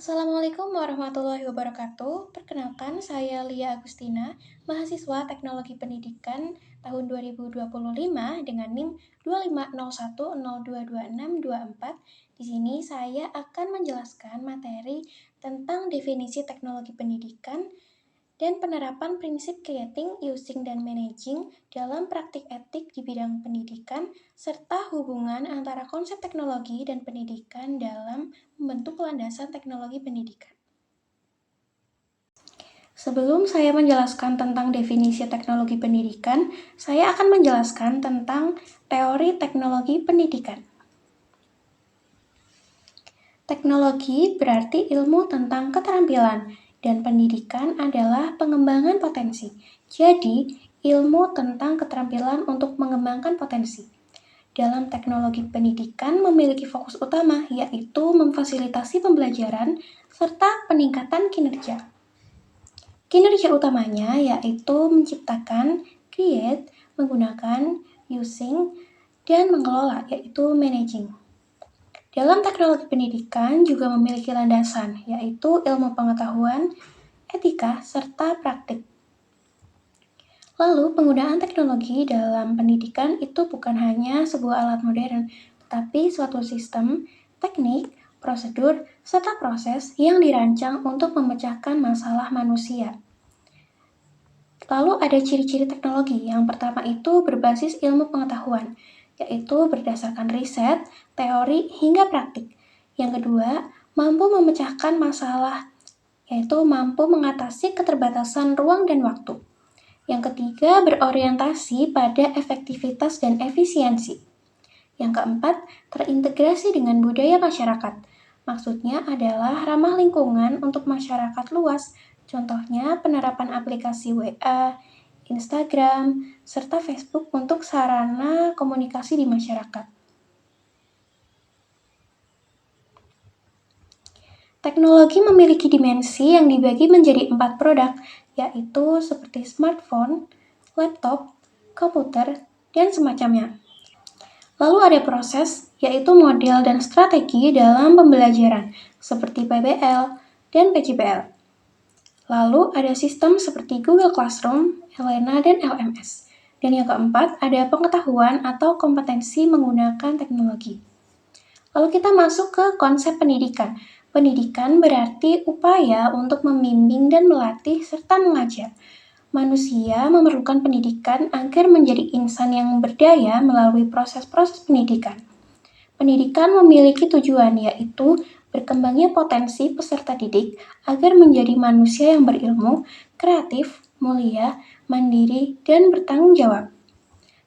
Assalamualaikum warahmatullahi wabarakatuh. Perkenalkan, saya Lia Agustina, mahasiswa Teknologi Pendidikan tahun 2025 dengan NIM 25010222624. Di sini saya akan menjelaskan materi tentang definisi teknologi pendidikan dan penerapan prinsip creating, using, dan managing dalam praktik etik di bidang pendidikan, serta hubungan antara konsep teknologi dan pendidikan dalam membentuk landasan teknologi pendidikan. Sebelum saya menjelaskan tentang definisi teknologi pendidikan, saya akan menjelaskan tentang teori teknologi pendidikan. Teknologi berarti ilmu tentang keterampilan, dan pendidikan adalah pengembangan potensi. Jadi, ilmu tentang keterampilan untuk mengembangkan potensi. Dalam teknologi pendidikan memiliki fokus utama, yaitu memfasilitasi pembelajaran serta peningkatan kinerja. Kinerja utamanya yaitu menciptakan, create, menggunakan, using, dan mengelola, yaitu managing. Dalam teknologi pendidikan juga memiliki landasan, yaitu ilmu pengetahuan, etika, serta praktik. Lalu, penggunaan teknologi dalam pendidikan itu bukan hanya sebuah alat modern, tetapi suatu sistem, teknik, prosedur, serta proses yang dirancang untuk memecahkan masalah manusia. Lalu ada ciri-ciri teknologi. Yang pertama itu berbasis ilmu pengetahuan, yaitu berdasarkan riset, teori, hingga praktik. Yang kedua, mampu memecahkan masalah, yaitu mampu mengatasi keterbatasan ruang dan waktu. Yang ketiga, berorientasi pada efektivitas dan efisiensi. Yang keempat, terintegrasi dengan budaya masyarakat. Maksudnya adalah ramah lingkungan untuk masyarakat luas. Contohnya penerapan aplikasi WA, Instagram, serta Facebook untuk sarana komunikasi di masyarakat. Teknologi memiliki dimensi yang dibagi menjadi 4 produk, yaitu seperti smartphone, laptop, komputer, dan semacamnya. Lalu ada proses, yaitu model dan strategi dalam pembelajaran, seperti PBL dan PJBL. Lalu ada sistem seperti Google Classroom, Elena, dan LMS. Dan yang keempat, ada pengetahuan atau kompetensi menggunakan teknologi. Lalu kita masuk ke konsep pendidikan. Pendidikan berarti upaya untuk membimbing dan melatih serta mengajar. Manusia memerlukan pendidikan agar menjadi insan yang berdaya melalui proses-proses pendidikan. Pendidikan memiliki tujuan, yaitu berkembangnya potensi peserta didik agar menjadi manusia yang berilmu, kreatif, mulia, mandiri, dan bertanggung jawab.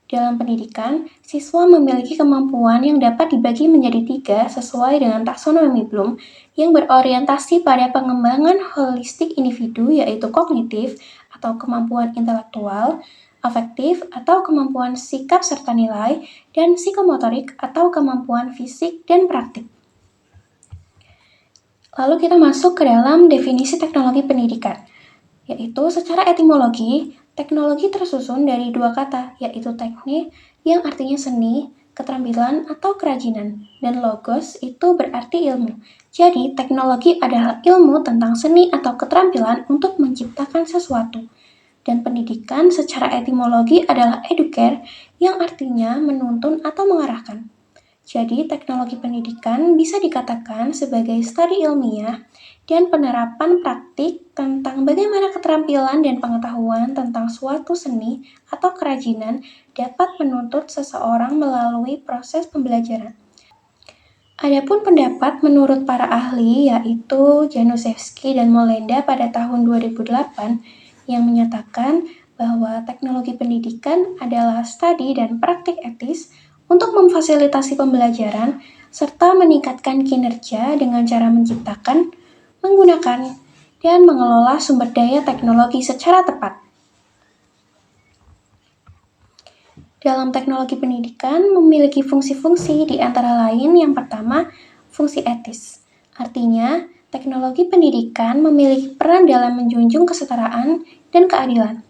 Dalam pendidikan, siswa memiliki kemampuan yang dapat dibagi menjadi 3 sesuai dengan taksonomi Bloom yang berorientasi pada pengembangan holistik individu, yaitu kognitif atau kemampuan intelektual, afektif atau kemampuan sikap serta nilai, dan psikomotorik atau kemampuan fisik dan praktik. Lalu kita masuk ke dalam definisi teknologi pendidikan, yaitu secara etimologi, teknologi tersusun dari 2 kata, yaitu teknik yang artinya seni, keterampilan, atau kerajinan, dan logos itu berarti ilmu. Jadi, teknologi adalah ilmu tentang seni atau keterampilan untuk menciptakan sesuatu. Dan pendidikan secara etimologi adalah educare, yang artinya menuntun atau mengarahkan. Jadi, teknologi pendidikan bisa dikatakan sebagai studi ilmiah dan penerapan praktik tentang bagaimana keterampilan dan pengetahuan tentang suatu seni atau kerajinan dapat menuntut seseorang melalui proses pembelajaran. Adapun pendapat menurut para ahli, yaitu Januszewski dan Molenda pada tahun 2008, yang menyatakan bahwa teknologi pendidikan adalah studi dan praktik etis untuk memfasilitasi pembelajaran serta meningkatkan kinerja dengan cara menciptakan, menggunakan, dan mengelola sumber daya teknologi secara tepat. Dalam teknologi pendidikan memiliki fungsi-fungsi di antara lain yang pertama, fungsi etis. Artinya, teknologi pendidikan memiliki peran dalam menjunjung kesetaraan dan keadilan.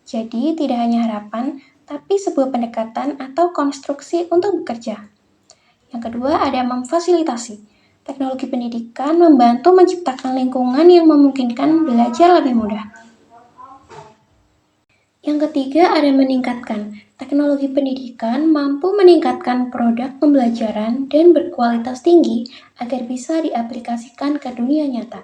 Jadi, tidak hanya harapan, tapi sebuah pendekatan atau konstruksi untuk bekerja. Yang kedua, ada memfasilitasi. Teknologi pendidikan membantu menciptakan lingkungan yang memungkinkan belajar lebih mudah. Yang ketiga ada meningkatkan. Teknologi pendidikan mampu meningkatkan produk pembelajaran dan berkualitas tinggi agar bisa diaplikasikan ke dunia nyata.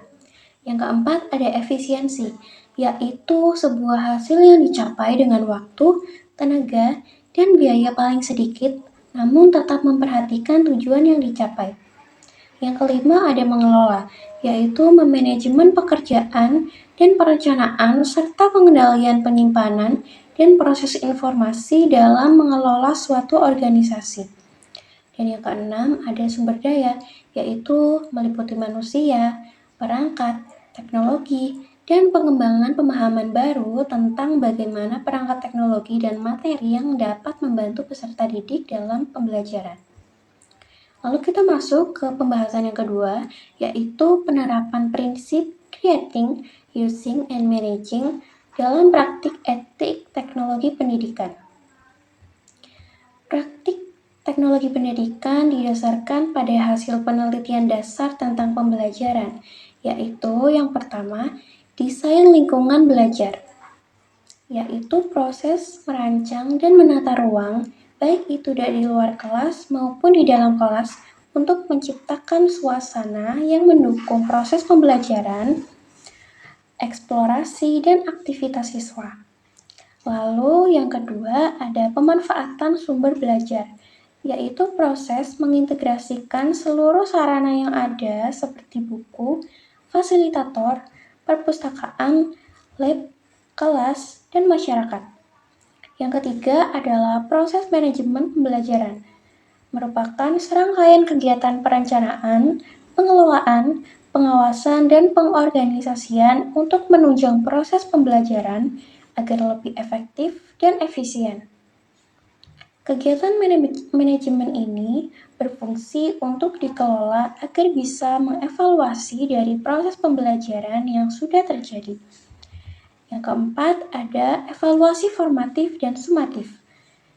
Yang keempat ada efisiensi, yaitu sebuah hasil yang dicapai dengan waktu, tenaga, dan biaya paling sedikit, namun tetap memperhatikan tujuan yang dicapai. Yang kelima ada mengelola, yaitu memanajemen pekerjaan dan perencanaan serta pengendalian penyimpanan dan proses informasi dalam mengelola suatu organisasi. Dan yang keenam ada sumber daya, yaitu meliputi manusia, perangkat, teknologi, dan pengembangan pemahaman baru tentang bagaimana perangkat teknologi dan materi yang dapat membantu peserta didik dalam pembelajaran. Lalu kita masuk ke pembahasan yang kedua, yaitu penerapan prinsip creating, using, and managing dalam praktik etik teknologi pendidikan. Praktik teknologi pendidikan didasarkan pada hasil penelitian dasar tentang pembelajaran, yaitu yang pertama, desain lingkungan belajar, yaitu proses merancang dan menata ruang baik itu dari luar kelas maupun di dalam kelas, untuk menciptakan suasana yang mendukung proses pembelajaran, eksplorasi, dan aktivitas siswa. Lalu yang kedua ada pemanfaatan sumber belajar, yaitu proses mengintegrasikan seluruh sarana yang ada seperti buku, fasilitator, perpustakaan, lab, kelas, dan masyarakat. Yang ketiga adalah proses manajemen pembelajaran, merupakan serangkaian kegiatan perencanaan, pengelolaan, pengawasan, dan pengorganisasian untuk menunjang proses pembelajaran agar lebih efektif dan efisien. Kegiatan manajemen ini berfungsi untuk dikelola agar bisa mengevaluasi dari proses pembelajaran yang sudah terjadi. Yang keempat ada evaluasi formatif dan sumatif.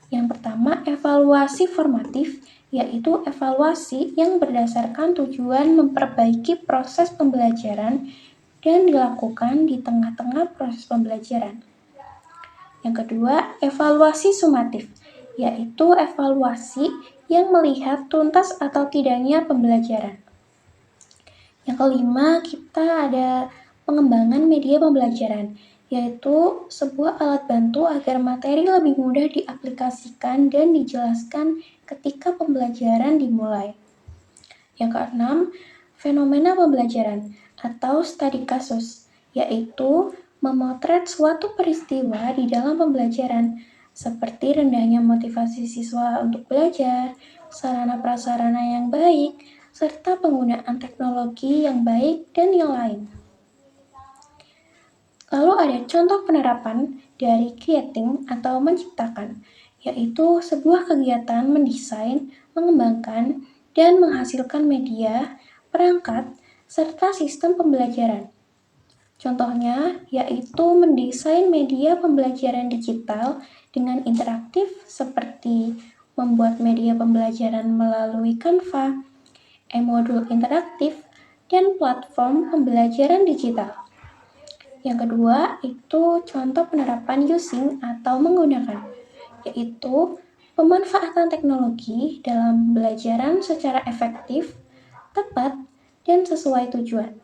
Yang pertama, evaluasi formatif, yaitu evaluasi yang berdasarkan tujuan memperbaiki proses pembelajaran dan dilakukan di tengah-tengah proses pembelajaran. Yang kedua, evaluasi sumatif, yaitu evaluasi yang melihat tuntas atau tidaknya pembelajaran. Yang kelima, kita ada pengembangan media pembelajaran, yaitu sebuah alat bantu agar materi lebih mudah diaplikasikan dan dijelaskan ketika pembelajaran dimulai. Yang keenam, fenomena pembelajaran atau studi kasus, yaitu memotret suatu peristiwa di dalam pembelajaran, seperti rendahnya motivasi siswa untuk belajar, sarana prasarana yang baik, serta penggunaan teknologi yang baik dan yang lain. Lalu ada contoh penerapan dari creating atau menciptakan, yaitu sebuah kegiatan mendesain, mengembangkan, dan menghasilkan media, perangkat, serta sistem pembelajaran. Contohnya yaitu mendesain media pembelajaran digital dengan interaktif seperti membuat media pembelajaran melalui Canva, e-modul interaktif, dan platform pembelajaran digital. Yang kedua, itu contoh penerapan using atau menggunakan, yaitu pemanfaatan teknologi dalam pembelajaran secara efektif, tepat, dan sesuai tujuan.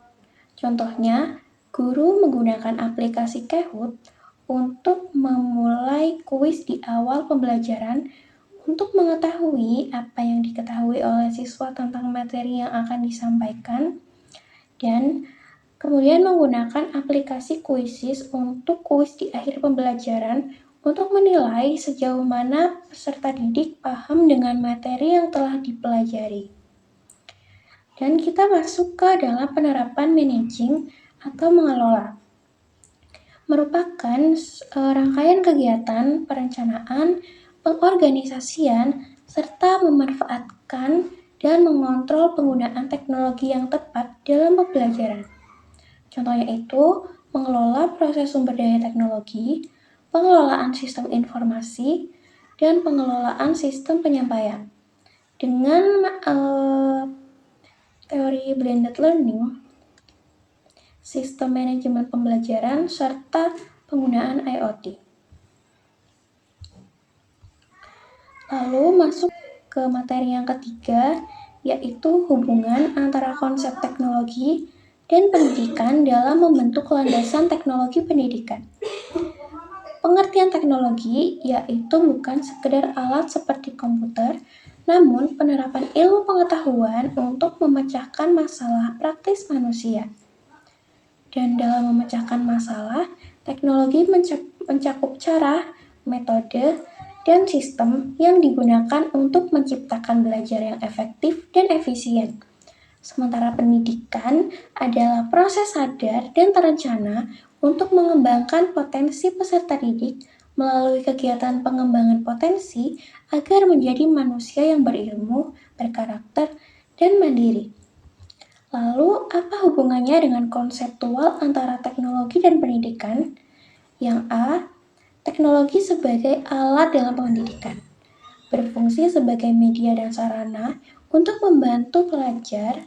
Contohnya, guru menggunakan aplikasi Kahoot untuk memulai kuis di awal pembelajaran untuk mengetahui apa yang diketahui oleh siswa tentang materi yang akan disampaikan, dan kemudian menggunakan aplikasi Quizzes untuk kuis di akhir pembelajaran untuk menilai sejauh mana peserta didik paham dengan materi yang telah dipelajari. Dan kita masuk ke dalam penerapan managing atau mengelola. Merupakan rangkaian kegiatan perencanaan, pengorganisasian, serta memanfaatkan dan mengontrol penggunaan teknologi yang tepat dalam pembelajaran. Contohnya itu, mengelola proses sumber daya teknologi, pengelolaan sistem informasi, dan pengelolaan sistem penyampaian. Dengan teori blended learning, sistem manajemen pembelajaran, serta penggunaan IoT. Lalu masuk ke materi yang ketiga, yaitu hubungan antara konsep teknologi dan pendidikan dalam membentuk landasan teknologi pendidikan. Pengertian teknologi yaitu bukan sekedar alat seperti komputer, namun penerapan ilmu pengetahuan untuk memecahkan masalah praktis manusia. Dan dalam memecahkan masalah, teknologi mencakup cara, metode, dan sistem yang digunakan untuk menciptakan belajar yang efektif dan efisien. Sementara pendidikan adalah proses sadar dan terencana untuk mengembangkan potensi peserta didik melalui kegiatan pengembangan potensi agar menjadi manusia yang berilmu, berkarakter, dan mandiri. Lalu, apa hubungannya dengan konseptual antara teknologi dan pendidikan? Yang A, teknologi sebagai alat dalam pendidikan, berfungsi sebagai media dan sarana untuk membantu pelajar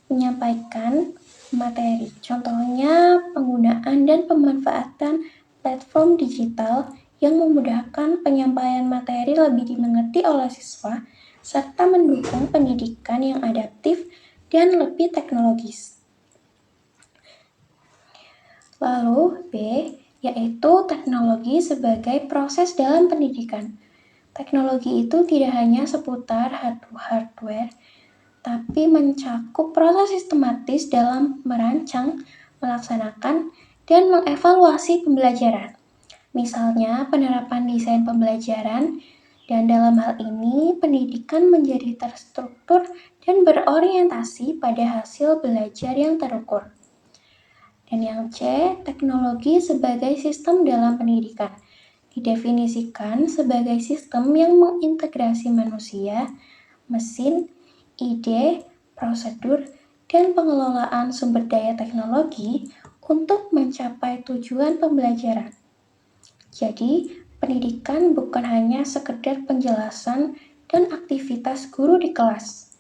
menyampaikan materi. Contohnya, penggunaan dan pemanfaatan platform digital yang memudahkan penyampaian materi lebih dimengerti oleh siswa, serta mendukung pendidikan yang adaptif dan lebih teknologis. Lalu B, yaitu teknologi sebagai proses dalam pendidikan. Teknologi itu tidak hanya seputar hardware, tapi mencakup proses sistematis dalam merancang, melaksanakan, dan mengevaluasi pembelajaran. Misalnya penerapan desain pembelajaran, dan dalam hal ini pendidikan menjadi terstruktur dan berorientasi pada hasil belajar yang terukur. Dan yang C, teknologi sebagai sistem dalam pendidikan. Didefinisikan sebagai sistem yang mengintegrasi manusia, mesin, ide, prosedur, dan pengelolaan sumber daya teknologi untuk mencapai tujuan pembelajaran. Jadi, pendidikan bukan hanya sekedar penjelasan dan aktivitas guru di kelas,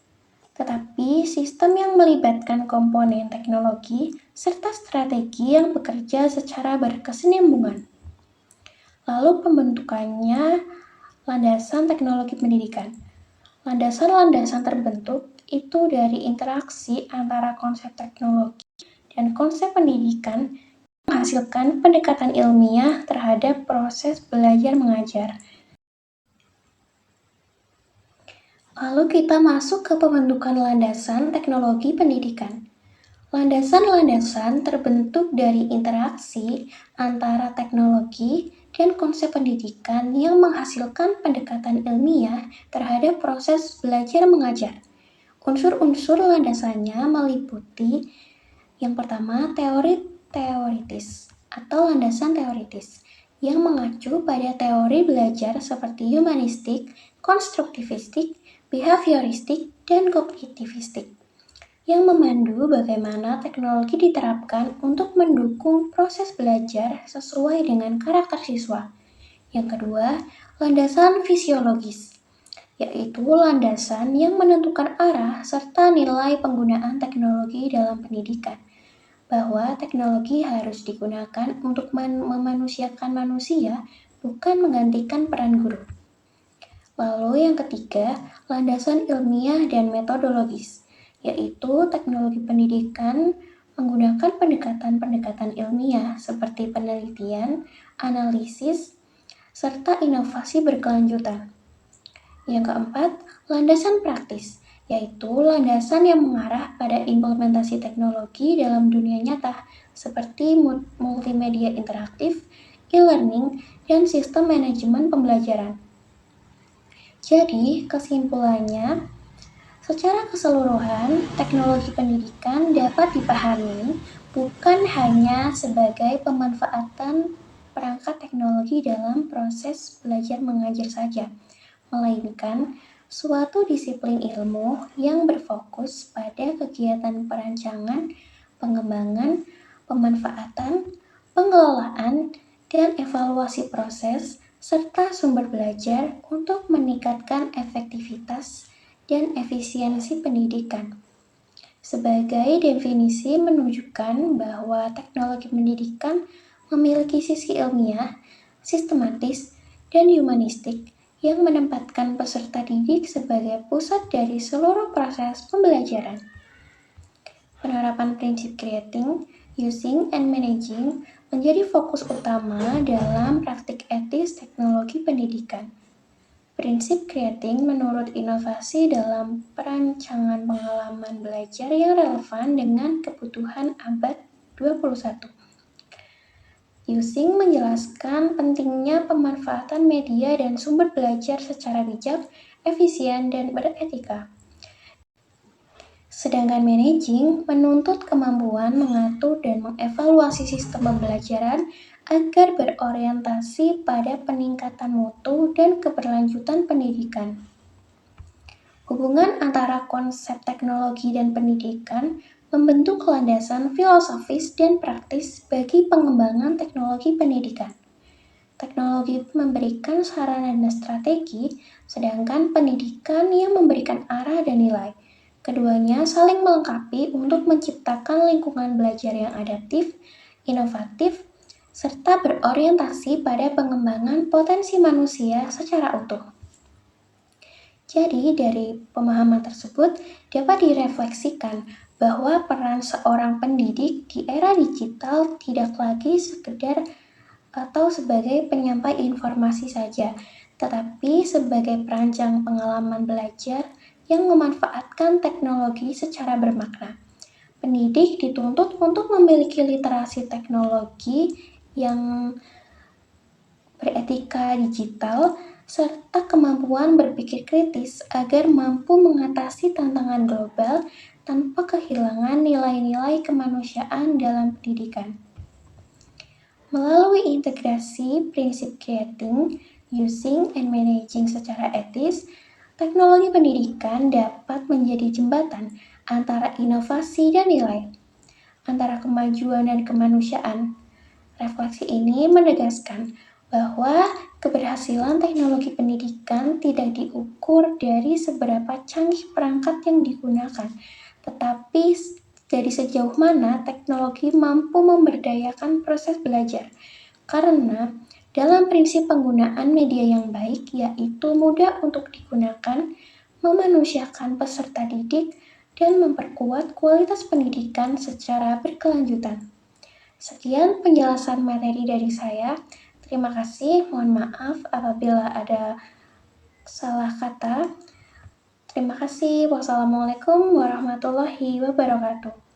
tetapi sistem yang melibatkan komponen teknologi serta strategi yang bekerja secara berkesinambungan. Lalu pembentukannya landasan teknologi pendidikan. Landasan-landasan terbentuk itu dari interaksi antara konsep teknologi dan konsep pendidikan menghasilkan pendekatan ilmiah terhadap proses belajar mengajar. Lalu kita masuk ke pembentukan landasan teknologi pendidikan. Landasan-landasan terbentuk dari interaksi antara teknologi dan konsep pendidikan yang menghasilkan pendekatan ilmiah terhadap proses belajar mengajar. Unsur-unsur landasannya meliputi yang pertama, teori teoritis atau landasan teoritis yang mengacu pada teori belajar seperti humanistik, konstruktivistik, behavioristik, dan kognitivistik yang memandu bagaimana teknologi diterapkan untuk mendukung proses belajar sesuai dengan karakter siswa. Yang kedua, landasan fisiologis, yaitu landasan yang menentukan arah serta nilai penggunaan teknologi dalam pendidikan, bahwa teknologi harus digunakan untuk memanusiakan manusia, bukan menggantikan peran guru. Lalu yang ketiga, landasan ilmiah dan metodologis, yaitu teknologi pendidikan menggunakan pendekatan-pendekatan ilmiah seperti penelitian, analisis, serta inovasi berkelanjutan. Yang keempat, landasan praktis, yaitu landasan yang mengarah pada implementasi teknologi dalam dunia nyata, seperti multimedia interaktif, e-learning, dan sistem manajemen pembelajaran. Jadi, kesimpulannya, secara keseluruhan, teknologi pendidikan dapat dipahami bukan hanya sebagai pemanfaatan perangkat teknologi dalam proses belajar mengajar saja, melainkan suatu disiplin ilmu yang berfokus pada kegiatan perancangan, pengembangan, pemanfaatan, pengelolaan, dan evaluasi proses, serta sumber belajar untuk meningkatkan efektivitas dan efisiensi pendidikan. Sebagai definisi menunjukkan bahwa teknologi pendidikan memiliki sisi ilmiah, sistematis, dan humanistik yang menempatkan peserta didik sebagai pusat dari seluruh proses pembelajaran. Penerapan prinsip creating, using, and managing menjadi fokus utama dalam praktik etis teknologi pendidikan. Prinsip creating menurut inovasi dalam perancangan pengalaman belajar yang relevan dengan kebutuhan abad 21. Using menjelaskan pentingnya pemanfaatan media dan sumber belajar secara bijak, efisien, dan beretika. Sedangkan managing menuntut kemampuan mengatur dan mengevaluasi sistem pembelajaran agar berorientasi pada peningkatan mutu dan keberlanjutan pendidikan. Hubungan antara konsep teknologi dan pendidikan membentuk landasan filosofis dan praktis bagi pengembangan teknologi pendidikan. Teknologi memberikan sarana dan strategi, sedangkan pendidikan yang memberikan arah dan nilai. Keduanya saling melengkapi untuk menciptakan lingkungan belajar yang adaptif, inovatif, serta berorientasi pada pengembangan potensi manusia secara utuh. Jadi, dari pemahaman tersebut dapat direfleksikan bahwa peran seorang pendidik di era digital tidak lagi sekedar atau sebagai penyampai informasi saja, tetapi sebagai perancang pengalaman belajar yang memanfaatkan teknologi secara bermakna. Pendidik dituntut untuk memiliki literasi teknologi yang beretika digital, serta kemampuan berpikir kritis agar mampu mengatasi tantangan global tanpa kehilangan nilai-nilai kemanusiaan dalam pendidikan. Melalui integrasi prinsip creating, using, and managing secara etis, teknologi pendidikan dapat menjadi jembatan antara inovasi dan nilai, antara kemajuan dan kemanusiaan. Refleksi ini menegaskan bahwa keberhasilan teknologi pendidikan tidak diukur dari seberapa canggih perangkat yang digunakan, tetapi dari sejauh mana teknologi mampu memberdayakan proses belajar. Karena dalam prinsip penggunaan media yang baik, yaitu mudah untuk digunakan, memanusiakan peserta didik, dan memperkuat kualitas pendidikan secara berkelanjutan. Sekian penjelasan materi dari saya. Terima kasih, mohon maaf apabila ada salah kata. Terima kasih. Wassalamualaikum warahmatullahi wabarakatuh.